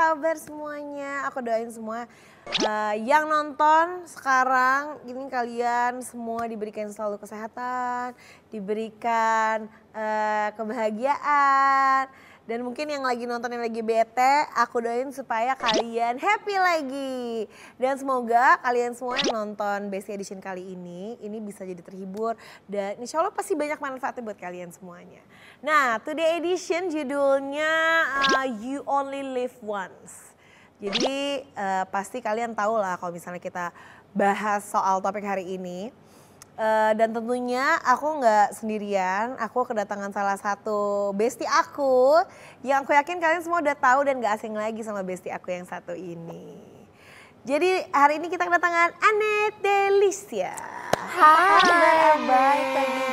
kabar semuanya? Aku doain semua yang nonton sekarang ini kalian semua diberikan selalu kesehatan, diberikan kebahagiaan. Dan mungkin yang lagi nonton yang lagi bete, aku doain supaya kalian happy lagi. Dan semoga kalian semua yang nonton Besti Edition kali ini bisa jadi terhibur. Dan insya Allah pasti banyak manfaatnya buat kalian semuanya. Nah, Today Edition judulnya You Only Live Once. Jadi pasti kalian tahu lah kalau misalnya kita bahas soal topik hari ini. Dan tentunya aku nggak sendirian, aku kedatangan salah satu bestie aku yang aku yakin kalian semua udah tahu dan gak asing lagi sama bestie aku yang satu ini. Jadi hari ini kita kedatangan Annette Delicia. Hai, baik lagi.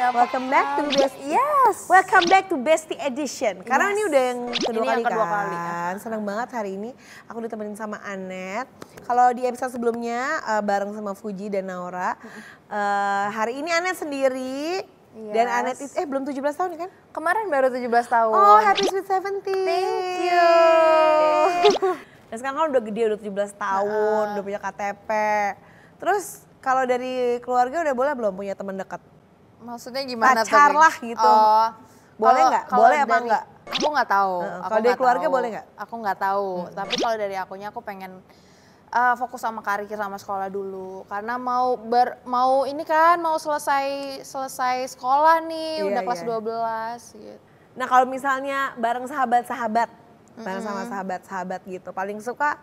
Welcome back to Bestie. Yes. Welcome back to Bestie Edition. Karena ini udah yang kedua Ini kali yang kedua kan. kali. Senang banget hari ini aku ditemenin sama Annette. Kalau di episode sebelumnya bareng sama Fuji dan Naura. Hari ini Annette sendiri. Yes. Dan Annette itu belum 17 tahun kan? Kemarin baru 17 tahun. Oh, happy sweet 17. Thank you. Dan sekarang kan udah gede, udah 17 tahun, udah punya KTP. Terus kalau dari keluarga udah boleh belum punya teman dekat? Maksudnya gimana tuh? Pacar lah gitu. Oh, Boleh nggak? Boleh apa enggak? Aku nggak tahu. Kalau dari keluarga boleh nggak? Aku nggak tahu. Tapi kalau dari akunya aku pengen fokus sama karir sama sekolah dulu. Karena mau ini kan mau selesai sekolah nih, udah kelas 12 gitu. Nah kalau misalnya bareng sahabat-sahabat, bareng sama sahabat-sahabat gitu, paling suka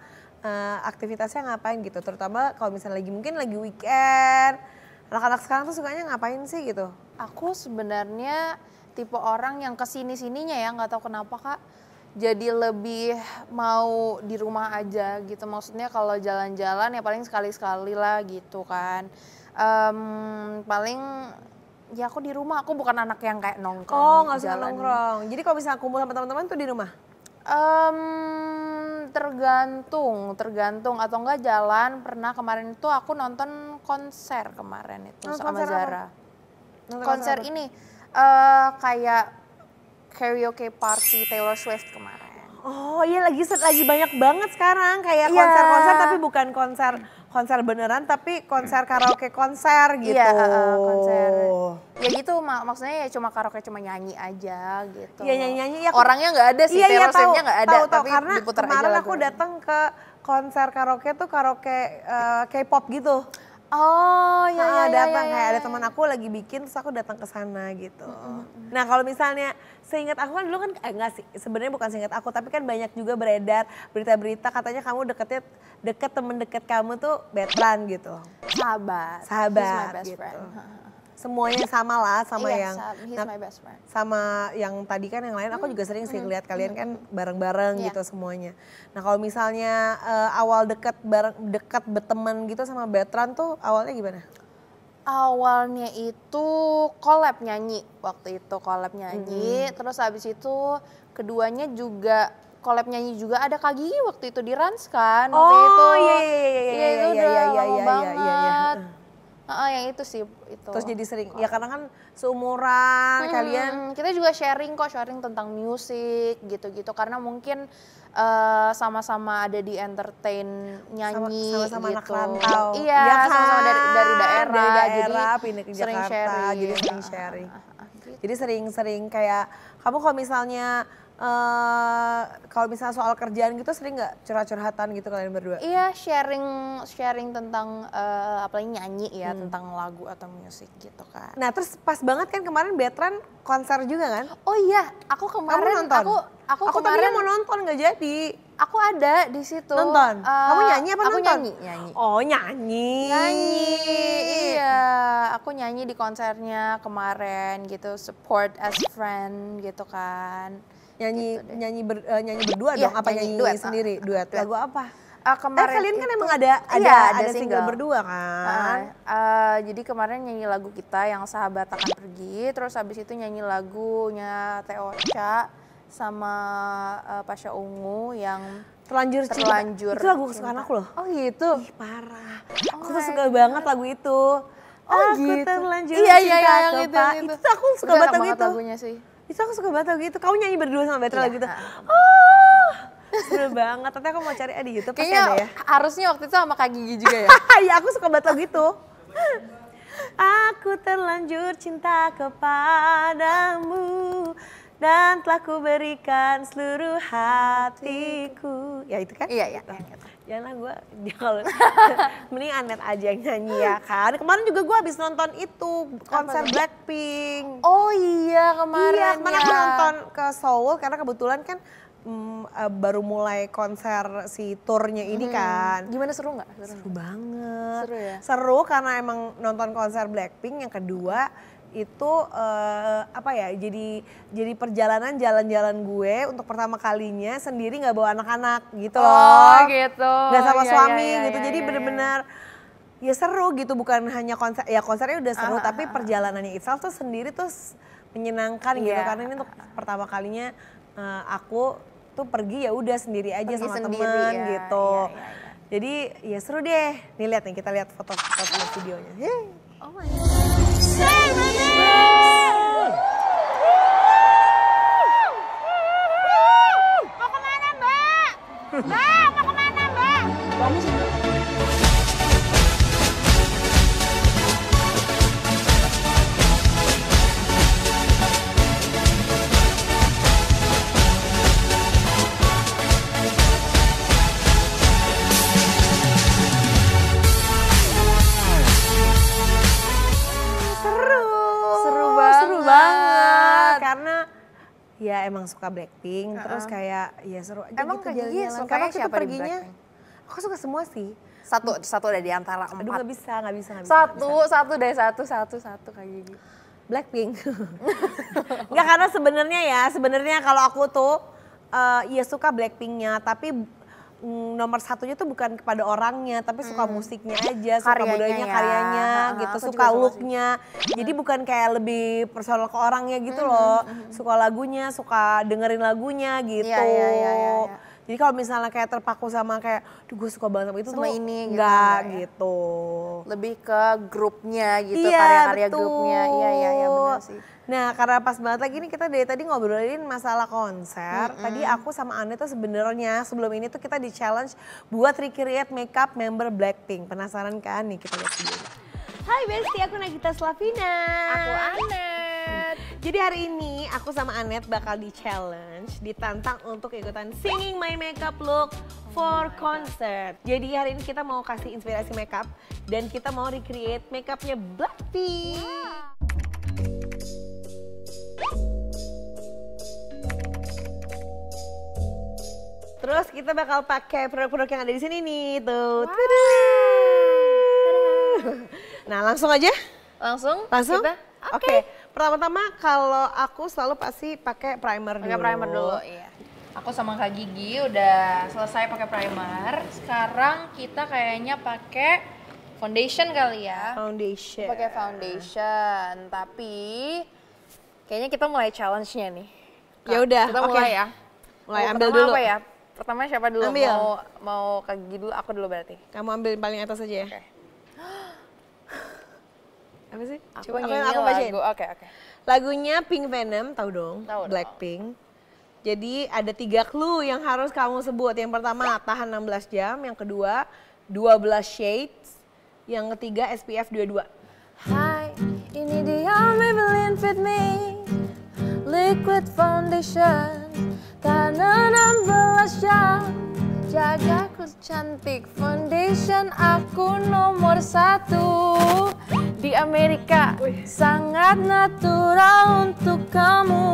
aktivitasnya ngapain gitu? Terutama kalau misalnya mungkin lagi weekend, anak-anak sekarang tuh sukanya ngapain sih gitu? Aku sebenarnya tipe orang yang kesini-sininya ya, nggak tahu kenapa Kak. Jadi lebih mau di rumah aja gitu. Maksudnya kalau jalan-jalan ya paling sekali-sekali lah gitu kan. Paling ya aku di rumah, aku bukan anak yang kayak nongkrong. Oh nggak suka nongkrong. Jadi kalau misalnya kumpul sama teman-teman tuh di rumah? Tergantung atau enggak jalan. Pernah kemarin itu aku nonton konser kemarin itu sama Zara. Konser ini kayak karaoke party Taylor Swift kemarin. Oh iya lagi banyak banget sekarang kayak konser-konser tapi bukan konser beneran tapi konser karaoke konser gitu. Iya, konser. Ya gitu maksudnya ya cuma karaoke cuma nyanyi aja gitu. Iya nyanyi ya. Orangnya nggak ada sih, Taylor Swift-nya nggak ada tapi karena diputar aja kemarin lagu. aku datang ke konser karaoke tuh karaoke K-pop gitu. Oh iya datang kayak ada teman aku lagi bikin terus aku datang ke sana gitu. Nah kalau misalnya seingat aku kan dulu kan enggak sih sebenarnya bukan seingat aku tapi kan banyak juga beredar berita-berita katanya kamu deket temen deket kamu tuh Betran gitu. Sahabat. He's my best gitu. Friend. Semuanya sama lah sama yang he's my best friend. Sama yang tadi kan yang lain aku juga sering sih lihat kalian kan bareng-bareng gitu semuanya. Nah kalau misalnya awal dekat berteman gitu sama Betran tuh awalnya gimana? Awalnya itu collab nyanyi waktu itu terus habis itu keduanya juga collab nyanyi juga ada Kak Gigi waktu itu di Rans kan waktu itu. Iya itu udah lama banget. Yang itu sih itu. Terus jadi sering ya karena kan seumuran kalian. Kita juga sharing tentang musik gitu-gitu karena mungkin sama-sama ada di entertain nyanyi sama-sama gitu. anak rantau. Iya, kan? sama-sama dari daerah jadi pindah ke sering Jakarta sharing. jadi sering sharing. Jadi sering kayak kamu kalau misalnya soal kerjaan gitu sering nggak curhat-curhatan gitu kalian berdua? Iya sharing tentang apalagi nyanyi ya tentang lagu atau musik gitu kan. Nah terus pas banget kan kemarin Betran konser juga kan? Oh iya aku kemarin aku tadinya mau nonton nggak jadi. Aku ada di situ. Nonton? Kamu nyanyi apa nonton? Aku nyanyi. Oh nyanyi. Iya aku nyanyi di konsernya kemarin gitu support as friend gitu kan. Nyanyi berdua dong apa nyanyi duet, sendiri duet lagu apa? Kemarin kalian kan itu, emang ada single berdua kan? Jadi kemarin nyanyi lagu kita yang Sahabat Akan Pergi, terus habis itu nyanyi lagunya Teh Ocha sama Pasha Ungu yang Terlanjur Cinta. Itu lagu kesukaan aku loh. Oh gitu? Ih parah. Aku tuh suka banget lagu itu. Aku gitu. terlanjur cinta yang itu. Itu tuh aku suka banget lagu itu. Lagunya sih. Itu aku suka banget lagu itu. Kamu nyanyi berdua sama Betra lagu itu. Seru banget. Nanti aku mau cari di YouTube pasti Kayaknya ada ya. harusnya waktu itu sama Kak Gigi juga ya. Iya, aku suka banget lagu gitu. Aku terlanjur cinta kepadamu dan telah kuberikan seluruh hatiku. Ya itu kan? Iya. Janganlah gue, kalau mending Anet aja yang nyanyi ya kan. Kemarin juga gue habis nonton itu, konser Blackpink. Oh iya kemarin Iya, kemarin aku ya. nonton ke Seoul karena kebetulan kan baru mulai konser si tournya ini kan. Gimana, seru nggak? Seru banget. Seru ya? Seru karena emang nonton konser Blackpink. Yang kedua itu apa ya, jadi perjalanan jalan-jalan gue untuk pertama kalinya sendiri nggak bawa anak-anak gitu loh. Oh gitu. Nggak sama Iya, suami iya, gitu. iya, Jadi iya, bener-bener ya seru gitu, bukan hanya konser. Ya konsernya udah seru tapi perjalanannya itself tuh sendiri tuh menyenangkan gitu. Iya. Karena ini untuk pertama kalinya aku tuh pergi ya udah sendiri aja Pergi sama sendiri, temen ya. gitu. Iya. Jadi ya seru deh. Nih lihat nih, kita lihat foto-foto sama videonya. Yeay. Oh my God. Mau kemana Mbak? Mbak, mau kemana Mbak? Seru Seru banget. banget. Karena ya emang suka Blackpink, terus kayak ya seru aja Emang gitu Kak Gigi jalan-jalan. sukanya Karena waktu itu siapa di perginya, Blackpink? aku suka semua sih. Satu udah di antara Aduh empat. nggak bisa. Satu deh, satu Kak Gigi. Blackpink. Enggak, karena sebenarnya kalau aku tuh ya suka Blackpinknya, tapi nomor satunya tuh bukan kepada orangnya, tapi suka musiknya aja, suka Karyanya budayanya, ya. karyanya Ha-ha, gitu, aku suka juga suka sih. looknya. Jadi bukan kayak lebih personal ke orangnya gitu loh, suka lagunya, suka dengerin lagunya gitu. Iya. Jadi kalau misalnya kayak terpaku sama kayak, duh gue suka banget sama itu Sama tuh ini gitu, enggak enggak ya? gitu. Lebih ke grupnya gitu, Iya, karya-karya betul. grupnya. Iya benar sih. Nah, karena pas banget lagi nih kita dari tadi ngobrolin masalah konser. Tadi aku sama Ane tuh sebenarnya sebelum ini tuh kita di challenge buat recreate makeup member Blackpink. Penasaran kan? Nih kita lihat videonya. Hai Besti, aku Nagita Slavina. Aku Anet. Jadi hari ini aku sama Anet bakal di challenge, ditantang untuk ikutan singing my makeup look for concert. Jadi hari ini kita mau kasih inspirasi makeup dan kita mau recreate makeupnya Blackpink. Terus kita bakal pakai produk-produk yang ada di sini nih, tuh. Tada. Nah, langsung aja. Langsung? Langsung? Kita? Oke. Pertama-tama kalau aku selalu pasti pakai primer dulu. Pakai primer dulu, iya. Aku sama Kak Gigi udah selesai pakai primer. Sekarang kita kayaknya pakai foundation kali ya. Foundation. Pakai foundation, tapi kayaknya kita mulai challenge-nya nih. Kak, Ya udah, kita oke. mulai ya. Mulai, Mau ambil pertama dulu. Apa ya? Pertama siapa dulu? Ambil. Mau Kak Gigi dulu, aku dulu berarti. Kamu ambil yang paling atas aja ya. Oke. Apa sih? Aku Coba nyanyi aku bacain. lagu. Oke. Lagunya Pink Venom, tahu dong? Tahu dong. Blackpink. Jadi ada 3 clue yang harus kamu sebut. Yang pertama tahan 16 jam, yang kedua 12 shades, yang ketiga SPF 22. Hai, ini dia Maybelline Fit Me Liquid Foundation. Karena 16 jam jagaku cantik. Foundation aku nomor 1 di Amerika. Sangat natural untuk kamu.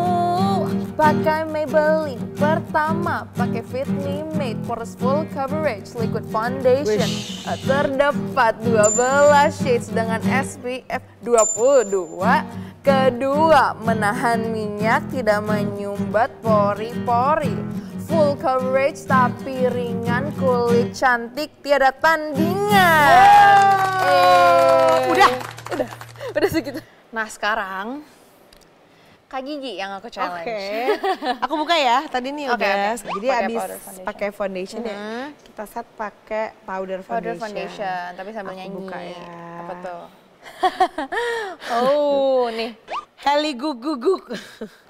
Pakai Maybelline pertama, pakai Fit Me Made for full coverage liquid foundation. Terdapat 12 shades dengan SPF 22. Kedua, menahan minyak, tidak menyumbat pori-pori. Full coverage tapi ringan, kulit cantik, tiada tandingan. Udah segitu. Nah sekarang Kak Gigi yang aku challenge. Oke. Aku buka ya. Tadi nih Oke, udah. oke. Jadi Pakai abis powder foundation. pakai foundation ya. Kita set pakai powder Powder foundation. foundation, tapi sambil Aku nyanyi. buka ya. Apa tuh? Oh, nih. Heli guguk.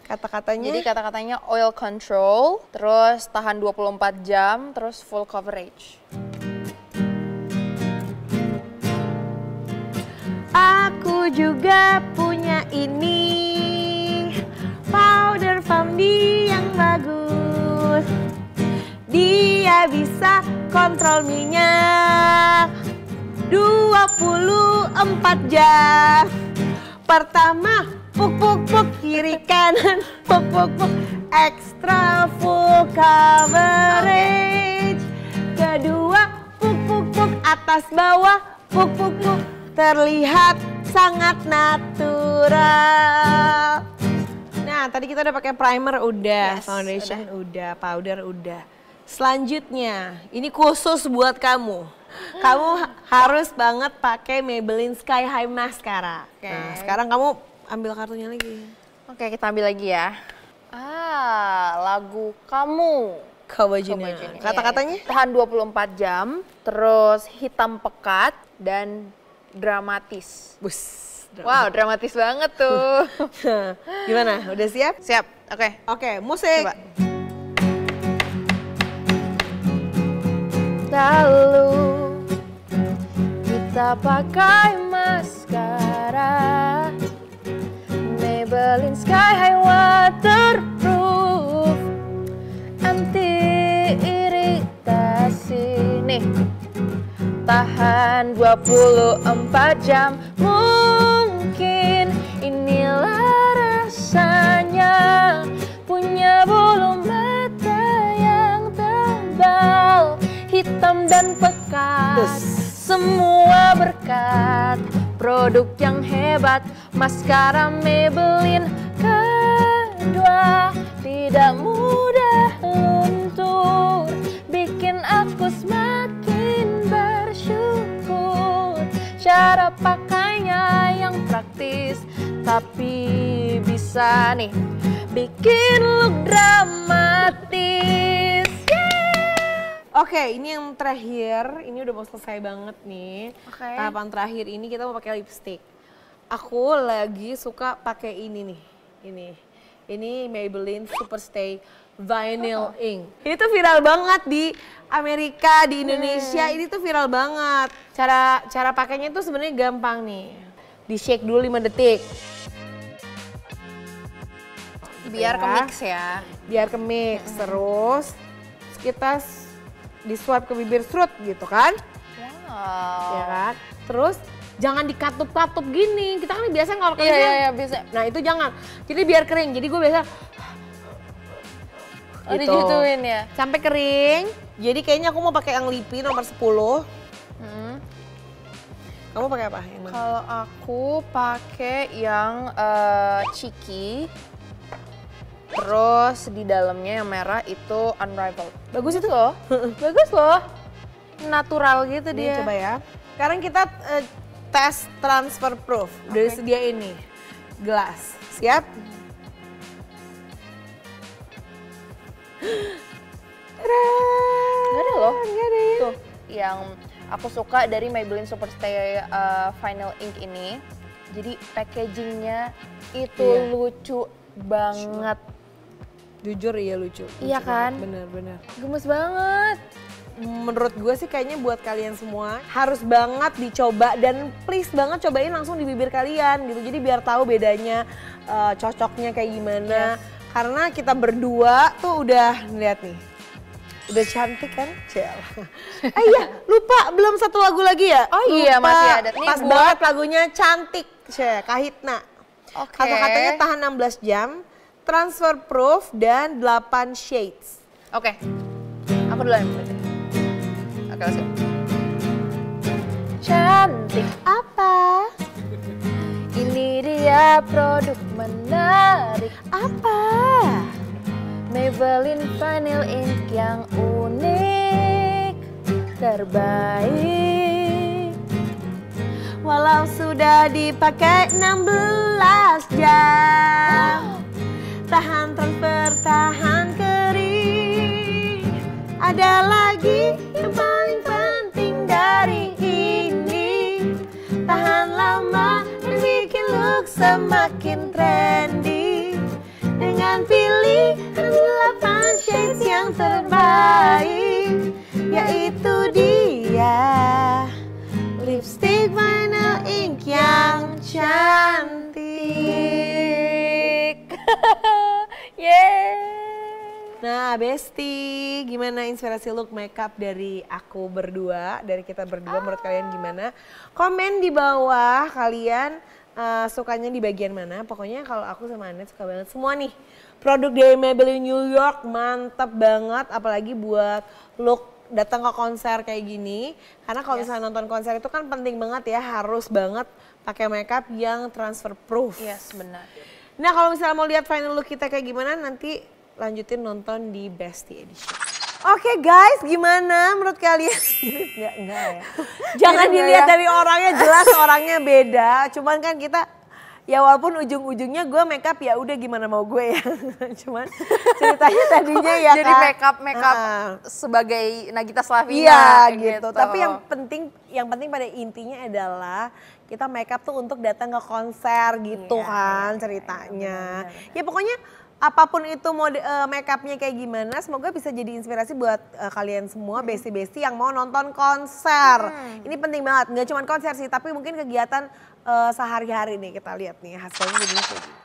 Kata-katanya? Jadi kata-katanya oil control, terus tahan 24 jam, terus full coverage. Aku juga punya ini, powder Famdi yang bagus. Dia bisa kontrol minyak 24 jam. Pertama, puk puk puk kiri kanan, puk puk puk extra full coverage. Kedua, puk puk puk atas bawah, puk puk puk terlihat sangat natural. Nah, tadi kita udah pakai primer udah, Yes, foundation udah, powder udah. Selanjutnya, ini khusus buat kamu. Kamu harus banget pakai Maybelline Sky High Mascara. Oke. Nah, sekarang kamu ambil kartunya lagi. Oke, kita ambil lagi ya. Lagu kamu. Kawajinya. Kata-katanya? Iya. Tahan 24 jam, terus hitam pekat dan dramatis. Bus. Wow, dramatis banget tuh. Gimana? Udah siap? Siap, oke. Oke, musik. Coba. Lalu kita pakai maskara Maybelline Sky High Waterproof anti iritasi nih. Tahan 24 jam, mungkin inilah rasanya punya bulu mata yang tebal, hitam dan pekat. Semua berkat produk yang hebat, maskara Maybelline kedua tidak mudah luntur, bikin aku semakin bersyukur. Cara pakainya yang praktis, tapi bisa nih bikin look dramatis. Oke, ini yang terakhir. Ini udah mau selesai banget nih. Oke. Tahapan terakhir ini kita mau pakai lipstick. Aku lagi suka pakai ini nih. Ini Maybelline Superstay Vinyl Ink. Ini tuh viral banget di Amerika, di Indonesia. Ini tuh viral banget. Cara pakainya tuh sebenarnya gampang nih. Di shake dulu 5 detik. Biar kemix ya. Biar kemix. Terus kita di swipe ke bibir serut gitu kan. Wow. Ya kan? Terus jangan dikatup-katup gini. Kita kan biasanya kalau kerja. Iya, bisa. Nah, itu jangan. Jadi biar kering. Jadi gue biasa Oh, digituin ya. sampai kering. Jadi kayaknya aku mau pakai yang lipi nomor 10. Kamu pakai apa? Yang mana? Kalau aku pakai yang cheeky. Terus di dalamnya yang merah itu Unrivaled. Bagus itu. loh. Bagus loh. Natural gitu Nih, dia. coba ya. Sekarang kita tes transfer proof. Udah disediain nih gelas. Siap? Nggak ada loh. Nggak ada ya. Tuh, yang aku suka dari Maybelline Superstay Vinyl Ink ini. Jadi packagingnya itu Iya. lucu banget. Jujur iya lucu. Iya Lucu kan? banget, Bener. Gemes banget. Menurut gue sih kayaknya buat kalian semua harus banget dicoba dan please banget cobain langsung di bibir kalian gitu. Jadi biar tahu bedanya cocoknya kayak gimana. Karena kita berdua tuh udah lihat nih. Udah cantik kan? Cel. Iya, lupa belum satu lagu lagi ya? Oh iya, Lupa. masih ada. Nih Pas buat- banget lagunya cantik, Cel. Kahitna. Oke. Kata-katanya tahan 16 jam, transfer proof dan 8 shades. Oke. Aku duluan berarti. Oke, let's go. Cantik. Apa? Ini dia produk menarik. Apa? Maybelline Vinyl Ink yang unik, terbaik. Walau sudah dipakai 16 jam, tahan transfer, tahan kering. Ada lagi yang paling penting dari ini, tahan lama dan bikin look semakin tren. cintai, yaitu dia lipstick vinyl ink yang cantik. Yeay. Nah, Besti, gimana inspirasi look makeup dari aku berdua, dari kita berdua, menurut kalian gimana? Komen di bawah kalian sukanya di bagian mana. Pokoknya kalau aku sama Anet suka banget semua nih. Produk dari Maybelline New York mantap banget, apalagi buat look datang ke konser kayak gini. Karena kalau misalnya nonton konser itu kan penting banget ya, harus banget pakai makeup yang transfer proof. Yes, benar. Nah, kalau misalnya mau lihat final look kita kayak gimana, nanti lanjutin nonton di Besti Edition. Oke guys, gimana menurut kalian? Enggak ya. Jangan dilihat dari orangnya, jelas orangnya beda. Cuman kan kita, ya walaupun ujung-ujungnya gue makeup ya udah gimana mau gue ya. Cuman ceritanya tadinya ya jadi kan. makeup sebagai Nagita Slavina. Iya gitu. gitu. Tapi yang penting pada intinya adalah kita makeup tuh untuk datang ke konser gitu kan ceritanya. Ya pokoknya apapun itu mode makeupnya kayak gimana, semoga bisa jadi inspirasi buat kalian semua besti-besti yang mau nonton konser. Ini penting banget, nggak cuma konser sih, tapi mungkin kegiatan sehari-hari nih kita lihat nih hasilnya jadinya kayak gini.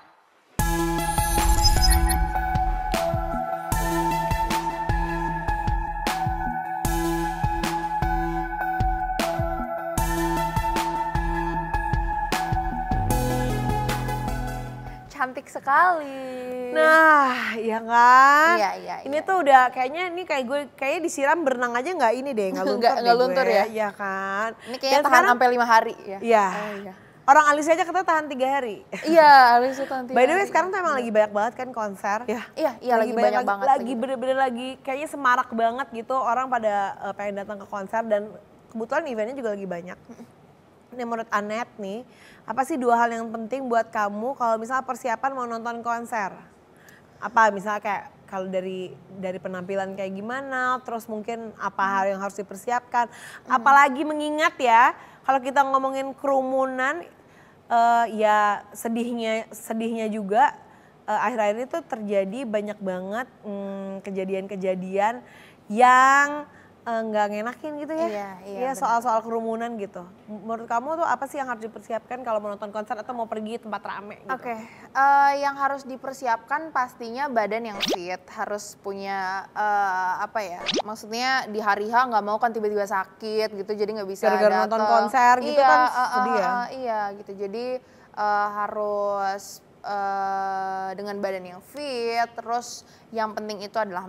Cantik sekali. Nah, ya kan? Iya. Ini tuh udah kayaknya ini kayak gue kayaknya disiram berenang aja nggak ini deh, nggak luntur Nggak luntur gue. ya? Iya kan? Ini kayaknya tahan sampai 5 hari ya. Iya. Oh, iya. Orang alis aja kita tahan 3 hari. Iya, alis itu tahan 3 By the way hari. sekarang tuh emang lagi banyak banget kan konser. Iya, lagi banyak banget. Lagi bener-bener lagi kayaknya semarak banget gitu, orang pada pengen datang ke konser dan kebetulan eventnya juga lagi banyak. Ini menurut Anet nih, apa sih 2 hal yang penting buat kamu kalau misalnya persiapan mau nonton konser? Apa misalnya kayak kalau dari penampilan kayak gimana, terus mungkin apa hal yang harus dipersiapkan. Apalagi mengingat ya, kalau kita ngomongin kerumunan, ya sedihnya juga akhir-akhir ini tuh terjadi banyak banget kejadian-kejadian yang nggak ngenakin gitu ya. Iya soal-soal kerumunan gitu. Menurut kamu tuh apa sih yang harus dipersiapkan kalau mau nonton konser atau mau pergi tempat rame gitu? Oke, yang harus dipersiapkan pastinya badan yang fit, harus punya apa ya? Maksudnya di hari H nggak mau kan tiba-tiba sakit gitu, jadi nggak bisa gara-gara nonton konser gitu kan sedih ya? Iya gitu, jadi harus dengan badan yang fit, terus yang penting itu adalah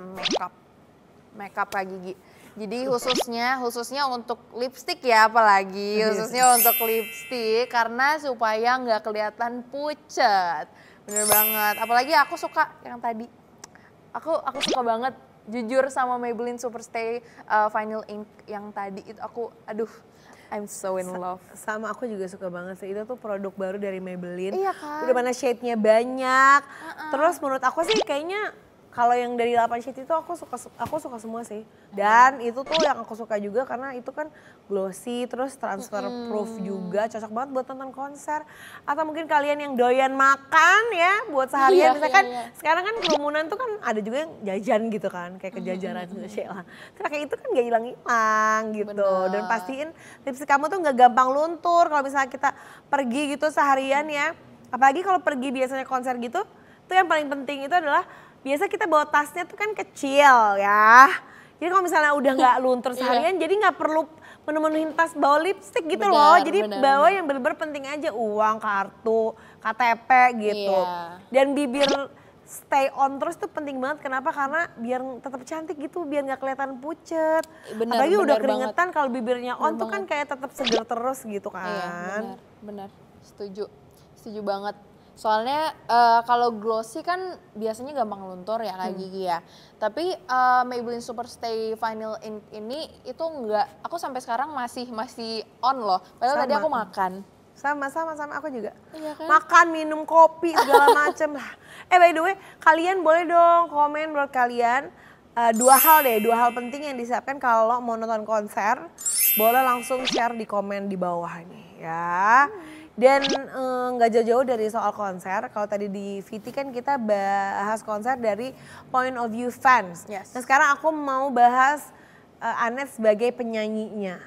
makeup Kak Gigi. Jadi khususnya untuk lipstick ya, apalagi khususnya untuk lipstick karena supaya nggak kelihatan pucat. Bener banget. Apalagi aku suka yang tadi. Aku suka banget jujur sama Maybelline Superstay Vinyl Ink yang tadi itu I'm so in love. Sama aku juga suka banget sih, itu tuh produk baru dari Maybelline. Iya kan? Udah mana shade-nya banyak. Terus menurut aku sih kayaknya kalau yang dari 8 shade itu aku suka semua sih. Dan itu tuh yang aku suka juga karena itu kan glossy, terus transfer proof juga, cocok banget buat nonton konser. Atau mungkin kalian yang doyan makan ya buat seharian. Misalkan sekarang kan kerumunan tuh kan ada juga yang jajan gitu kan, kayak kejajaran gitu Sheila. Terus kayak itu kan gak hilang-hilang gitu. Bener. Dan pastiin lipstick kamu tuh gak gampang luntur kalau misalnya kita pergi gitu seharian ya. Apalagi kalau pergi biasanya konser gitu, tuh yang paling penting itu adalah biasa kita bawa tasnya tuh kan kecil ya. Jadi kalau misalnya udah nggak luntur seharian, jadi nggak perlu menemuin tas bawa lipstick gitu loh. Jadi bawa yang bener-bener penting aja, uang, kartu, KTP gitu. Dan bibir stay on terus tuh penting banget. Kenapa? Karena biar tetap cantik gitu, biar nggak kelihatan pucet. Apalagi udah keringetan kalau bibirnya on tuh kan kayak tetap seger terus gitu kan. Iya, benar. Setuju banget. Soalnya kalau glossy kan biasanya gampang luntur ya Kak Gigi ya. Tapi Maybelline Superstay Vinyl Ink ini itu enggak, aku sampai sekarang masih on loh. Padahal tadi aku makan. Sama aku juga. Iya kan? Makan, minum kopi segala macem lah. By the way, kalian boleh dong komen menurut kalian dua hal penting yang disiapkan kalau mau nonton konser boleh langsung share di komen di bawah nih ya. Dan nggak jauh-jauh dari soal konser, kalau tadi di VT kan kita bahas konser dari point of view fans. Yes. Nah sekarang aku mau bahas Anet sebagai penyanyinya.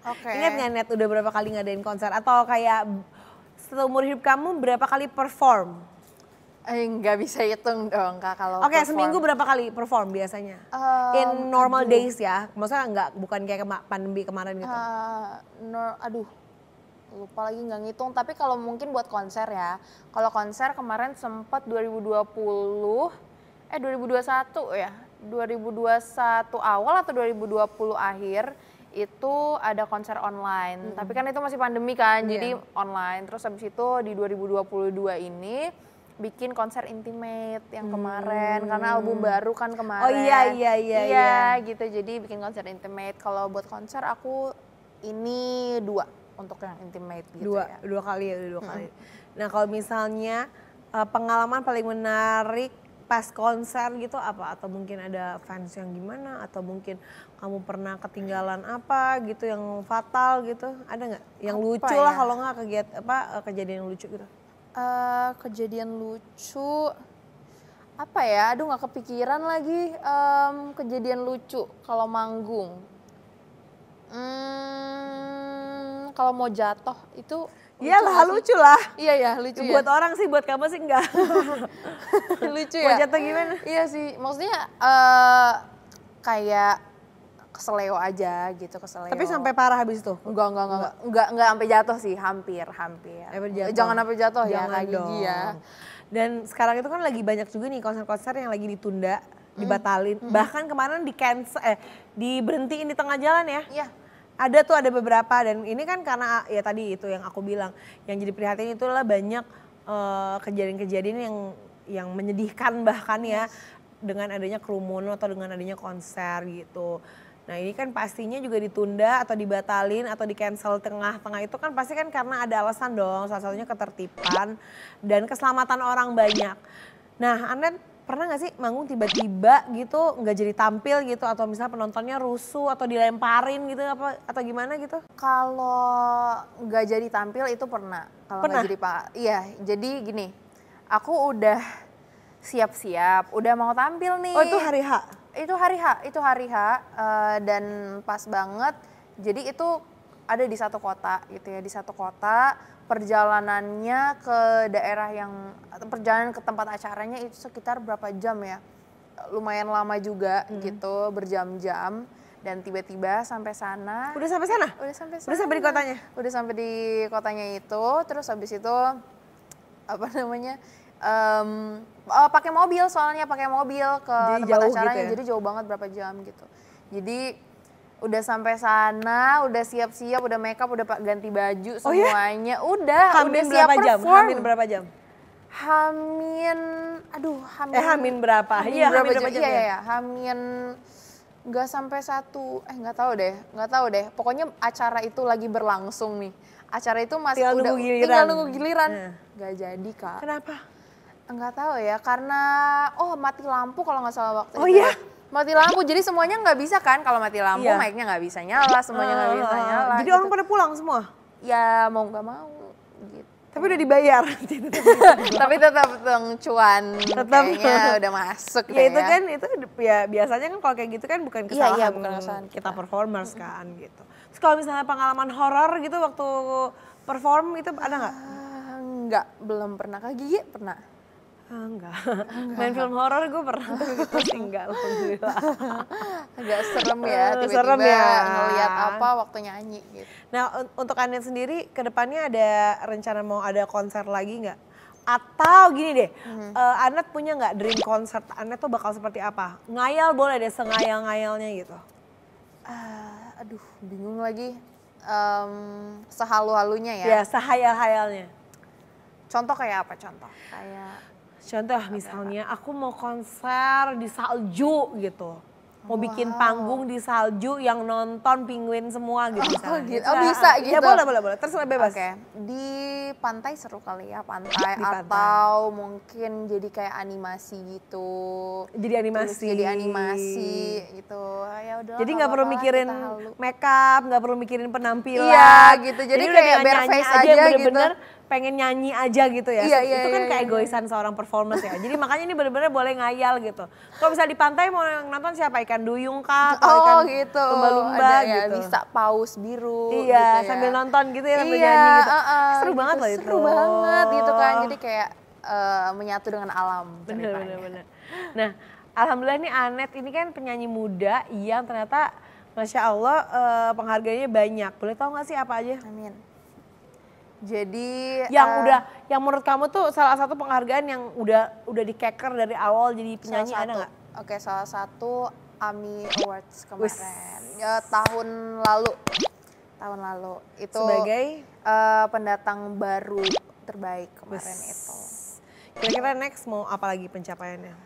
Oke. Ingat nggak Net udah berapa kali ngadain konser? Atau kayak seumur hidup kamu berapa kali perform? Nggak bisa hitung dong Kak kalau Oke, seminggu berapa kali perform biasanya? In normal days ya, maksudnya bukan kayak pandemi kemarin gitu. Aduh, lupa lagi nggak ngitung. Tapi kalau mungkin buat konser ya, kalau konser kemarin sempat 2021 ya, 2021 awal atau 2020 akhir itu ada konser online. Tapi kan itu masih pandemi kan, jadi online. Terus habis itu di 2022 ini bikin konser intimate yang kemarin karena album baru kan kemarin. Oh iya. Gitu, jadi bikin konser intimate. Kalau buat konser aku ini 2 untuk yang intimate gitu ya. Dua kali. Nah kalau misalnya pengalaman paling menarik pas konser gitu apa? Atau mungkin ada fans yang gimana? Atau mungkin kamu pernah ketinggalan apa gitu yang fatal gitu? Ada nggak? Yang lucu lah kalau nggak kejadian yang lucu gitu. Kejadian lucu apa ya? Aduh nggak kepikiran lagi kejadian lucu kalau manggung. Kalau mau jatuh itu iyalah lucu lah. Iya ya lucu ya. Buat orang sih, buat kamu sih enggak. Lucu Mau ya. jatuh gimana? Iya sih, maksudnya kayak keseleo aja gitu, keseleo. Tapi sampai parah habis itu? Enggak sampai jatuh sih, hampir. Jangan sampai jatuh ya, kayak gigi ya. Dan sekarang itu kan lagi banyak juga nih konser-konser yang lagi ditunda, dibatalin. Bahkan kemarin diberhentiin di tengah jalan ya. Iya. Ada beberapa, dan ini kan karena ya tadi itu yang aku bilang, yang jadi prihatin itulah banyak kejadian-kejadian yang menyedihkan bahkan ya, dengan adanya kerumunan atau dengan adanya konser gitu. Nah ini kan pastinya juga ditunda atau dibatalin atau di cancel tengah-tengah itu kan pasti kan karena ada alasan dong, salah satunya ketertiban dan keselamatan orang banyak. Nah Anet pernah gak sih manggung tiba-tiba gitu nggak jadi tampil gitu, atau misalnya penontonnya rusuh atau dilemparin gitu atau gimana gitu? Kalau nggak jadi tampil itu pernah. Kalau nggak jadi iya, jadi gini, aku udah siap-siap, udah mau tampil nih. Oh itu hari H? Itu hari H dan pas banget. Jadi itu ada di satu kota gitu ya, di satu kota. Perjalanannya ke daerah perjalanan ke tempat acaranya itu sekitar berapa jam ya? Lumayan lama juga gitu, berjam-jam. Dan tiba-tiba sampai sana. Udah sampai sana? Udah sampai sana. Udah sampai di kotanya? Udah sampai di kotanya itu, terus habis itu pakai mobil, soalnya pakai mobil ke tempat acaranya, gitu ya? Jadi jauh banget berapa jam gitu. Jadi udah sampai sana, udah siap-siap, udah make up, udah ganti baju semuanya. Udah siap perform. Hamin berapa jam? Hamin berapa? Iya, hamin berapa jam? Iya, hamin nggak sampai nggak tahu deh. Pokoknya acara itu lagi berlangsung nih. Acara itu masih tinggal nunggu giliran. Nggak jadi Kak. Kenapa? Nggak tahu ya, karena mati lampu kalau nggak salah waktu itu. Oh iya? Mati lampu, jadi semuanya nggak bisa kan, kalau mati lampu mic-nya nggak bisa nyala, semuanya nggak bisa nyala. Jadi gitu. orang pada pulang semua? Ya mau nggak mau gitu. Tapi udah dibayar. Tapi tetap cuan kayaknya udah masuk ya itu kan, itu ya biasanya kan kalau kayak gitu kan bukan kesalahan, bukan kesalahan kita performers kan gitu. Terus kalau misalnya pengalaman horor gitu waktu perform itu ada nggak? Enggak, belum pernah. Kak Gigi pernah? Enggak. Main film horor gue pernah, tapi gitu sih enggak, alhamdulillah. Agak serem ya, tiba-tiba ngeliat apa waktu nyanyi gitu. Nah untuk Anet sendiri kedepannya ada rencana mau ada konser lagi nggak? Atau gini deh, Anet punya nggak dream concert Anet tuh bakal seperti apa? Ngayal boleh deh, sengayal-ngayalnya gitu. Aduh bingung lagi, sehalu-halunya ya? Ya sehayal-hayalnya. Contoh kayak apa contoh? Contoh misalnya aku mau konser di salju gitu. mau bikin panggung di salju yang nonton penguin semua gitu misalnya. gitu. Oh, bisa gitu? Ya boleh, terserah bebas. Oke, di pantai seru kali ya, pantai Di pantai. atau mungkin jadi kayak animasi gitu. Jadi animasi. Jadi animasi gitu. Ya udah. Jadi nggak perlu mikirin make up, nggak perlu mikirin penampilan. Iya gitu. Jadi udah kayak tinggal bare nyanyi face aja aja bener-bener gitu. pengen nyanyi aja gitu ya. Iya, Itu kan iya, keegoisan seorang performance ya. Jadi makanya ini bener-bener boleh ngayal gitu. Kalau bisa di pantai mau yang nonton siapa? Ikan duyung kah? Atau ikan gitu. lumba-lumba Ada, ya, gitu. bisa paus biru Iya, gitu ya. sambil nonton gitu ya, sambil Iya, nyanyi gitu. Seru gitu, banget loh itu. Seru banget gitu kan. Jadi kayak menyatu dengan alam ceritanya. Bener. Nah, alhamdulillah nih Anet ini kan penyanyi muda yang ternyata Masya Allah penghargaannya banyak. Boleh tahu gak sih apa aja? Amin. Jadi yang menurut kamu tuh salah satu penghargaan yang udah dikeker dari awal jadi penyanyi ada nggak? Oke, salah satu AMI Awards kemarin. Ya, tahun lalu itu sebagai pendatang baru terbaik kemarin itu. Kira-kira next mau apa lagi pencapaiannya?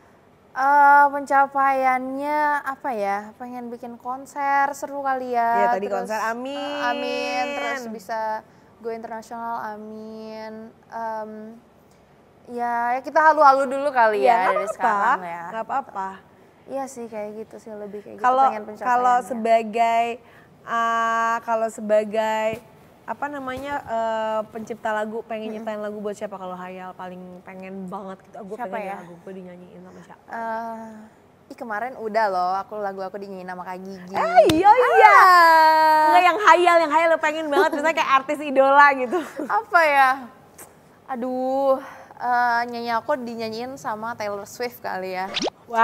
Pencapaiannya apa ya? Pengen bikin konser seru kali ya. Iya tadi terus, konser, amin. Amin, terus bisa go internasional, amin. Ya kita halu-halu dulu kali ya dari sekarang ya. Gak apa-apa. Iya sih kayak gitu sih, lebih kayak gitu pengen pencapaiannya. Kalau sebagai apa namanya pencipta lagu, pengen nyiptain lagu buat siapa kalau Hayal paling pengen banget gitu. Gue pengen ya? Lagu gue dinyanyiin sama siapa? Kemarin udah loh, lagu aku dinyanyiin sama Kak Gigi. Iya. Enggak yang Hayal lo pengen banget misalnya kayak artis idola gitu. Apa ya? Aduh, nyanyi aku dinyanyiin sama Taylor Swift kali ya. Wow.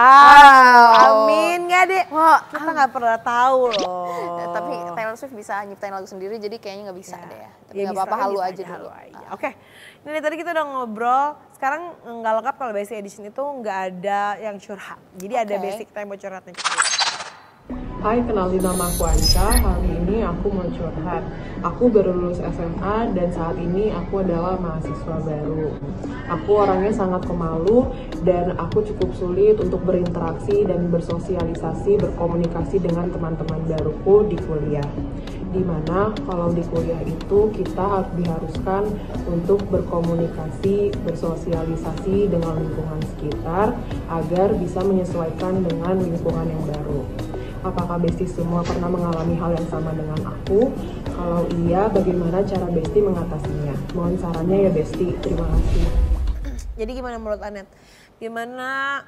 Amin nggak deh? Wah, kita nggak pernah tahu loh. Tapi Taylor Swift bisa nyiptain lagu sendiri, jadi kayaknya nggak bisa deh ya. Tapi ya nggak apa-apa, halu aja dulu. Oke, ini tadi kita udah ngobrol. Sekarang nggak lengkap kalau Basic Edition itu nggak ada yang curhat. Jadi ada basic time buat curhatnya. Hai, kenalin nama aku Anca. Hari ini aku mau curhat. Aku baru lulus SMA dan saat ini aku adalah mahasiswa baru. Aku orangnya sangat pemalu dan aku cukup sulit untuk berinteraksi dan bersosialisasi, berkomunikasi dengan teman-teman baruku di kuliah. Dimana kalau di kuliah itu kita diharuskan untuk berkomunikasi, bersosialisasi dengan lingkungan sekitar agar bisa menyesuaikan dengan lingkungan yang baru. Apakah Besti semua pernah mengalami hal yang sama dengan aku? Kalau iya, bagaimana cara Besti mengatasinya? Mohon sarannya ya Besti, terima kasih. Jadi gimana menurut Anet? Gimana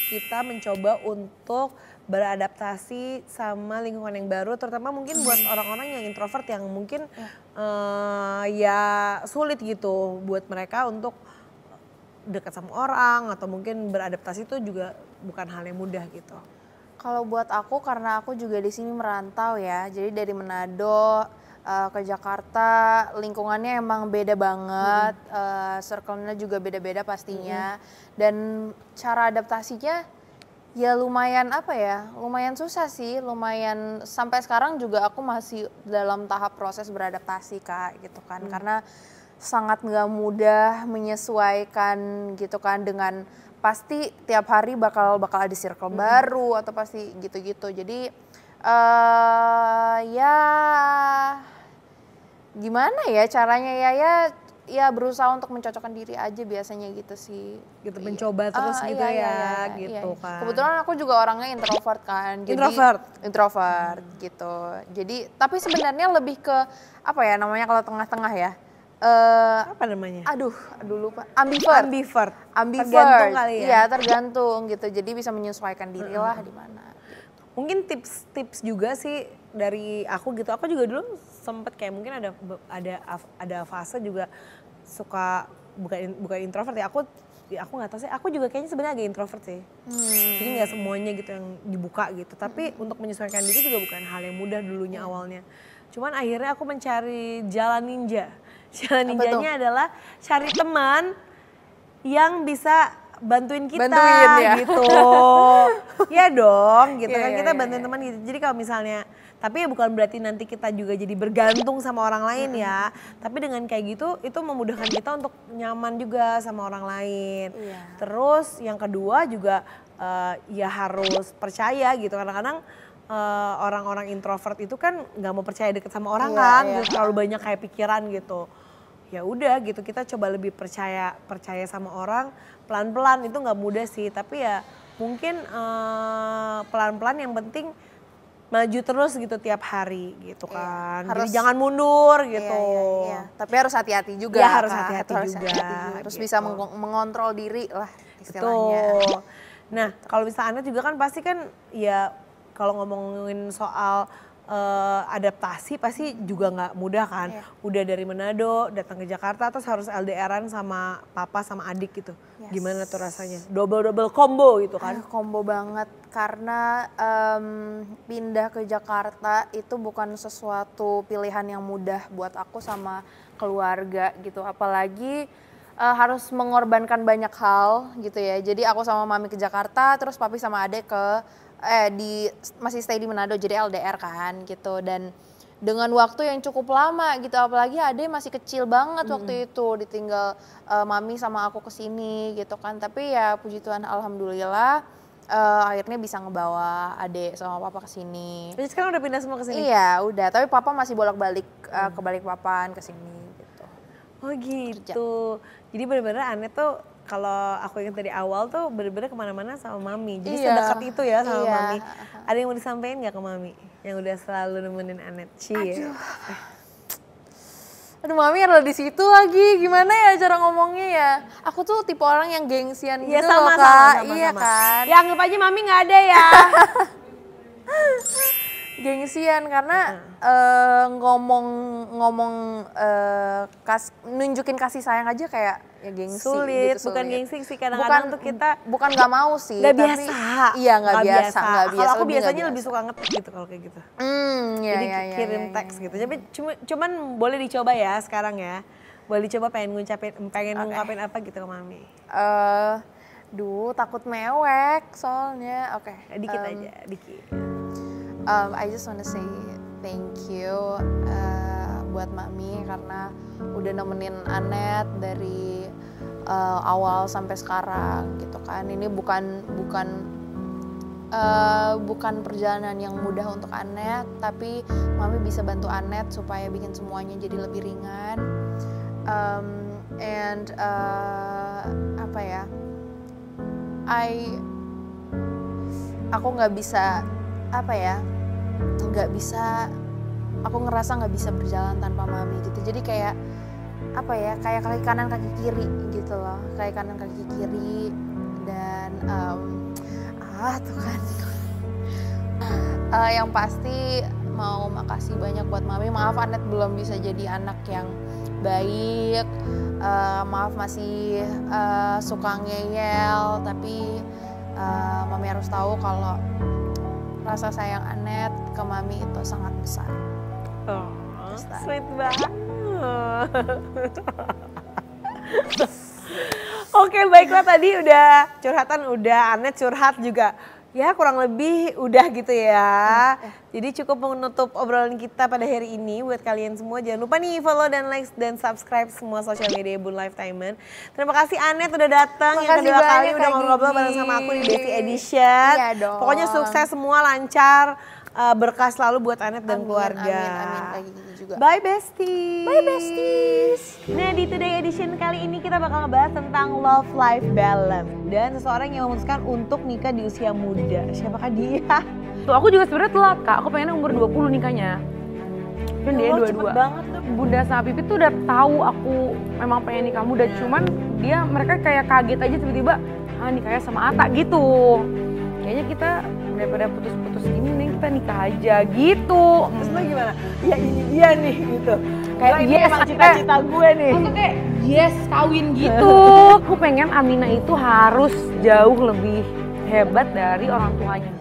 kita mencoba untuk beradaptasi sama lingkungan yang baru, terutama mungkin buat orang-orang yang introvert yang mungkin ya sulit gitu buat mereka untuk dekat sama orang atau mungkin beradaptasi itu juga bukan hal yang mudah gitu. Kalau buat aku, karena aku juga di sini merantau ya, jadi dari Manado ke Jakarta, lingkungannya emang beda banget, circle-nya juga beda-beda pastinya, dan cara adaptasinya ya lumayan lumayan susah sih, lumayan sampai sekarang juga aku masih dalam tahap proses beradaptasi Kak gitu kan, karena sangat nggak mudah menyesuaikan gitu kan dengan pasti tiap hari bakal ada circle baru atau pasti gitu-gitu. Jadi ya gimana ya caranya ya berusaha untuk mencocokkan diri aja biasanya gitu sih. Gitu mencoba terus gitu gitu kan. Kebetulan aku juga orangnya introvert kan. Jadi, introvert gitu. Jadi tapi sebenarnya lebih ke apa ya namanya kalau tengah-tengah ya. Apa namanya? Aduh lupa. Ambivert. Tergantung kali ya. Iya, tergantung gitu. Jadi bisa menyesuaikan diri lah di mana. Mungkin tips juga sih dari aku gitu. Aku juga dulu sempet kayak mungkin ada fase juga suka bukan introvert ya. Aku nggak tahu sih. Aku juga kayaknya sebenarnya agak introvert sih. Jadi nggak semuanya gitu yang dibuka gitu. Tapi untuk menyesuaikan diri juga bukan hal yang mudah dulunya awalnya. Cuman akhirnya aku mencari jalan ninja. Jalan ninjanya adalah cari teman yang bisa bantuin kita gitu. Ya dong gitu kan kita bantuin teman gitu. Jadi kalau misalnya, tapi ya bukan berarti nanti kita juga jadi bergantung sama orang lain ya. Tapi dengan kayak gitu itu memudahkan kita untuk nyaman juga sama orang lain. Terus yang kedua juga ya harus percaya gitu. Kadang-kadang orang-orang introvert itu kan nggak mau percaya deket sama orang kan, gitu, terlalu banyak kayak pikiran gitu. Ya udah gitu, kita coba lebih percaya sama orang pelan-pelan. Itu nggak mudah sih, tapi ya mungkin pelan-pelan, yang penting maju terus gitu tiap hari gitu kan. Jadi jangan mundur gitu. Iya. Tapi harus hati-hati juga. Ya harus hati-hati juga. Harus gitu. bisa mengontrol diri lah istilahnya. Betul. Nah kalau misalnya Anda juga kan pasti kan ya kalau ngomongin soal adaptasi pasti juga nggak mudah kan. Udah dari Manado datang ke Jakarta terus harus LDRan sama papa sama adik gitu. Gimana tuh rasanya? Double combo gitu kan? Combo banget karena pindah ke Jakarta itu bukan sesuatu pilihan yang mudah buat aku sama keluarga gitu. Apalagi harus mengorbankan banyak hal gitu ya. Jadi aku sama mami ke Jakarta, terus papi sama adek masih stay di Manado, jadi LDR kan gitu. Dan dengan waktu yang cukup lama gitu, apalagi adek masih kecil banget waktu itu, ditinggal mami sama aku kesini gitu kan. Tapi ya puji Tuhan alhamdulillah akhirnya bisa ngebawa adek sama papa kesini. Jadi sekarang udah pindah semua kesini? Iya udah, tapi papa masih bolak-balik ke Balikpapan kesini gitu. Oh gitu. Jadi benar-benar Anet tuh kalau aku ingat dari awal tuh bener-bener kemana-mana sama mami. Jadi sedekat itu ya sama mami. Ada yang mau disampaikan gak ke mami? Yang udah selalu nemenin Anet? Aduh mami ada di situ lagi. Gimana ya cara ngomongnya ya? Aku tuh tipe orang yang gengsian gitu loh Kak. Iya kan? Ya anggap aja mami gak ada ya. Gengsian karena nunjukin kasih sayang aja kayak ya gengsi. Sulit, gitu, bukan gengsi sih, kadang-kadang tuh kita bukan nggak mau sih, nggak biasa. Iya nggak biasa. Kalau aku biasanya lebih suka ngetik gitu kalau kayak gitu. Jadi kirim teks gitu. Tapi cuman boleh dicoba ya sekarang ya. Boleh dicoba pengen ngungkapin apa gitu ke mami. Takut mewek soalnya. Dikit aja, dikit. I just wanna say thank you buat mami karena udah nemenin Anet dari awal sampai sekarang gitu kan. Ini bukan perjalanan yang mudah untuk Anet, tapi mami bisa bantu Anet supaya bikin semuanya jadi lebih ringan. Aku nggak bisa aku ngerasa nggak bisa berjalan tanpa mami gitu. Jadi kayak kaki kanan kaki kiri gitu loh, kayak kanan kaki kiri. Dan tuh kan yang pasti mau makasih banyak buat mami. Maaf Anet belum bisa jadi anak yang baik, maaf masih suka ngeyel, tapi mami harus tahu kalau rasa sayang Anet ke mami itu sangat besar. Sweet banget. Oke, baiklah, tadi udah curhatan, udah Anet curhat juga. Ya kurang lebih udah gitu ya. Jadi cukup menutup obrolan kita pada hari ini. Buat kalian semua jangan lupa nih follow dan like dan subscribe semua sosial media Bun Lifetimer. Terima kasih Anet udah datang yang kedua kali udah ngobrol bareng sama aku di Besti Edition. Iya dong. Pokoknya sukses semua, lancar, berkah selalu buat Anet dan keluarga. Amin juga. Bye besties. Bye besties. Nah di Today Edition kali ini kita bakal ngebahas tentang love life balance dan seseorang yang memutuskan untuk nikah di usia muda. Siapakah dia? Tuh aku juga sebenarnya telat Kak, aku pengennya umur 20 nikahnya. Cuman dia 22. Cepet banget tuh. Bunda sama Pipit tuh udah tahu aku memang pengen nikah muda, cuman mereka kayak kaget aja tiba-tiba nikahnya sama Ata gitu. Kayaknya kita daripada putus-putus ini nih kita nikah aja gitu. Terus lo gimana? Ya ini dia nih gitu. Kayak ini emang cita-cita gue nih. Aku kayak yes kawin gitu. Aku pengen Amina itu harus jauh lebih hebat dari orang tuanya.